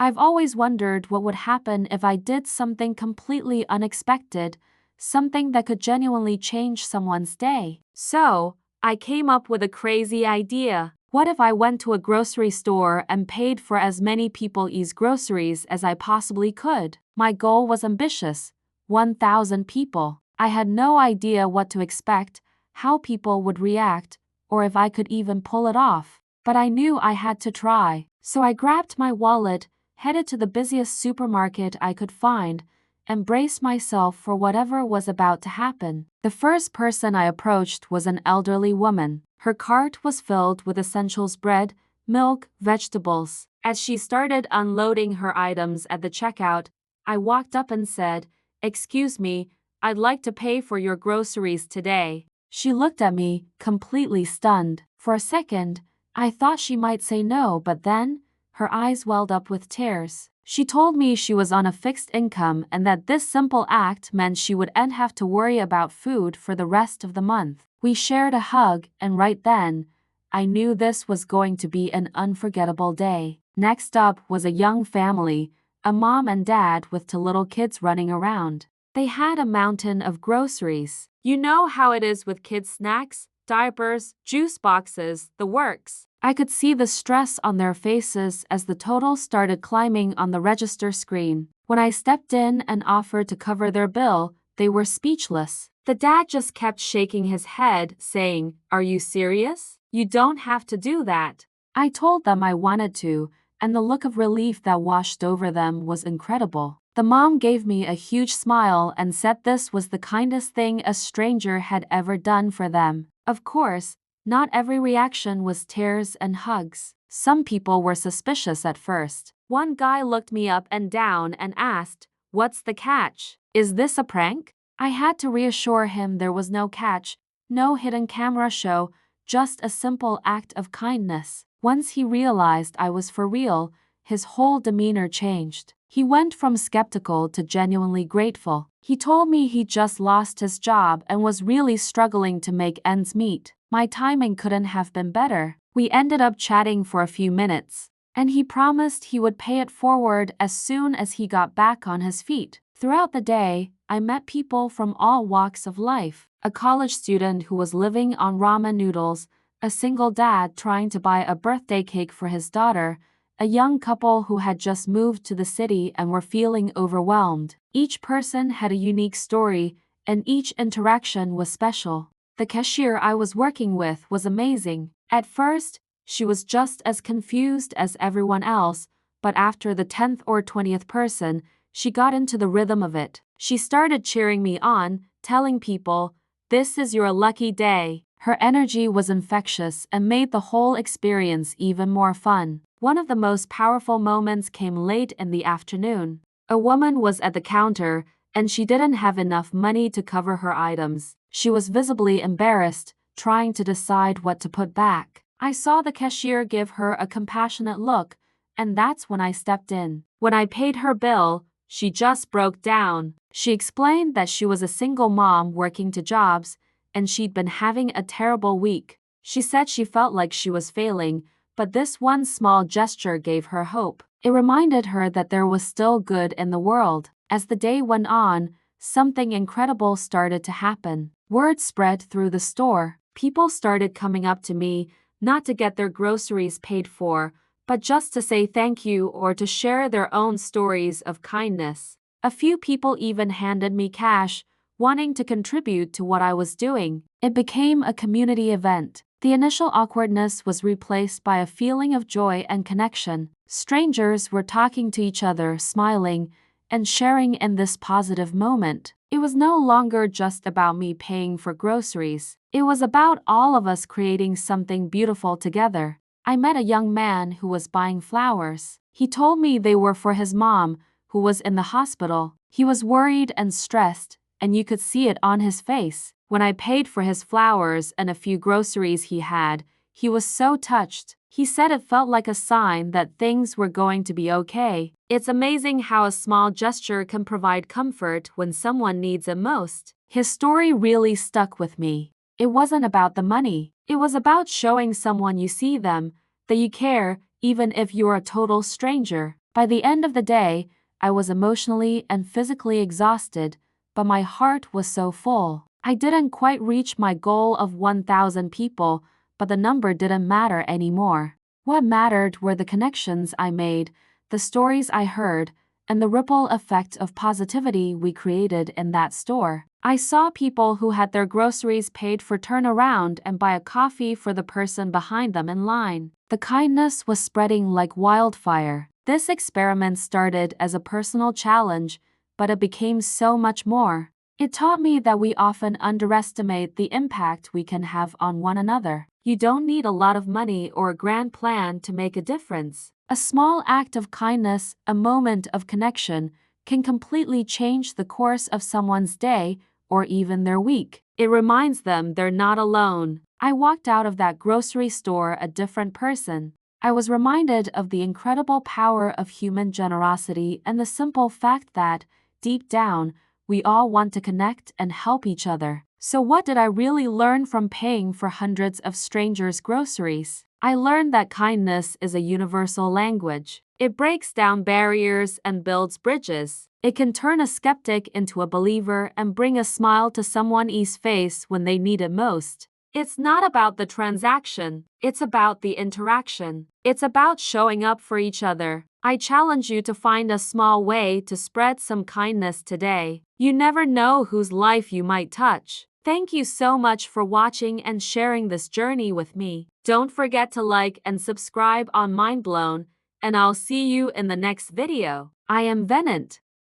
I've always wondered what would happen if I did something completely unexpected, something that could genuinely change someone's day. So, I came up with a crazy idea. What if I went to a grocery store and paid for as many people's groceries as I possibly could? My goal was ambitious: 1,000 people. I had no idea what to expect, how people would react, or if I could even pull it off. But I knew I had to try. So I grabbed my wallet, headed to the busiest supermarket I could find, and braced myself for whatever was about to happen. The first person I approached was an elderly woman. Her cart was filled with essentials: bread, milk, vegetables. As she started unloading her items at the checkout, I walked up and said, "Excuse me, I'd like to pay for your groceries today." She looked at me, completely stunned. For a second, I thought she might say no, but then, her eyes welled up with tears. She told me she was on a fixed income and that this simple act meant she wouldn't have to worry about food for the rest of the month. We shared a hug, and right then, I knew this was going to be an unforgettable day. Next up was a young family, a mom and dad with two little kids running around. They had a mountain of groceries. You know how it is with kids' snacks, diapers, juice boxes, the works. I could see the stress on their faces as the total started climbing on the register screen. When I stepped in and offered to cover their bill, they were speechless. The dad just kept shaking his head, saying, "Are you serious? You don't have to do that." I told them I wanted to, and the look of relief that washed over them was incredible. The mom gave me a huge smile and said this was the kindest thing a stranger had ever done for them. Of course, not every reaction was tears and hugs. Some people were suspicious at first. One guy looked me up and down and asked, "What's the catch? Is this a prank?" I had to reassure him there was no catch, no hidden camera show, just a simple act of kindness. Once he realized I was for real, his whole demeanor changed. He went from skeptical to genuinely grateful. He told me he just lost his job and was really struggling to make ends meet. My timing couldn't have been better. We ended up chatting for a few minutes, and he promised he would pay it forward as soon as he got back on his feet. Throughout the day, I met people from all walks of life: a college student who was living on ramen noodles, a single dad trying to buy a birthday cake for his daughter, a young couple who had just moved to the city and were feeling overwhelmed. Each person had a unique story, and each interaction was special. The cashier I was working with was amazing. At first, she was just as confused as everyone else, but after the 10th or 20th person, she got into the rhythm of it. She started cheering me on, telling people, "This is your lucky day." Her energy was infectious and made the whole experience even more fun. One of the most powerful moments came late in the afternoon. A woman was at the counter, and she didn't have enough money to cover her items. She was visibly embarrassed, trying to decide what to put back. I saw the cashier give her a compassionate look, and that's when I stepped in. When I paid her bill, she just broke down. She explained that she was a single mom working two jobs, and she'd been having a terrible week. She said she felt like she was failing, but this one small gesture gave her hope. It reminded her that there was still good in the world. As the day went on, something incredible started to happen. Word spread through the store. People started coming up to me, not to get their groceries paid for, but just to say thank you or to share their own stories of kindness. A few people even handed me cash, wanting to contribute to what I was doing. It became a community event. The initial awkwardness was replaced by a feeling of joy and connection. Strangers were talking to each other, smiling, and sharing in this positive moment. It was no longer just about me paying for groceries. It was about all of us creating something beautiful together. I met a young man who was buying flowers. He told me they were for his mom, who was in the hospital. He was worried and stressed, and you could see it on his face. When I paid for his flowers and a few groceries he had, he was so touched. He said it felt like a sign that things were going to be okay. It's amazing how a small gesture can provide comfort when someone needs it most. His story really stuck with me. It wasn't about the money. It was about showing someone you see them, that you care, even if you're a total stranger. By the end of the day, I was emotionally and physically exhausted, but my heart was so full. I didn't quite reach my goal of 1,000 people, but the number didn't matter anymore. What mattered were the connections I made, the stories I heard, and the ripple effect of positivity we created in that store. I saw people who had their groceries paid for turn around and buy a coffee for the person behind them in line. The kindness was spreading like wildfire. This experiment started as a personal challenge, but it became so much more. It taught me that we often underestimate the impact we can have on one another. You don't need a lot of money or a grand plan to make a difference. A small act of kindness, a moment of connection, can completely change the course of someone's day or even their week. It reminds them they're not alone. I walked out of that grocery store a different person. I was reminded of the incredible power of human generosity and the simple fact that, deep down, we all want to connect and help each other. So what did I really learn from paying for hundreds of strangers' groceries? I learned that kindness is a universal language. It breaks down barriers and builds bridges. It can turn a skeptic into a believer and bring a smile to someone's face when they need it most. It's not about the transaction, it's about the interaction. It's about showing up for each other. I challenge you to find a small way to spread some kindness today. You never know whose life you might touch. Thank you so much for watching and sharing this journey with me. Don't forget to like and subscribe on MindBlown, and I'll see you in the next video. I am Venant.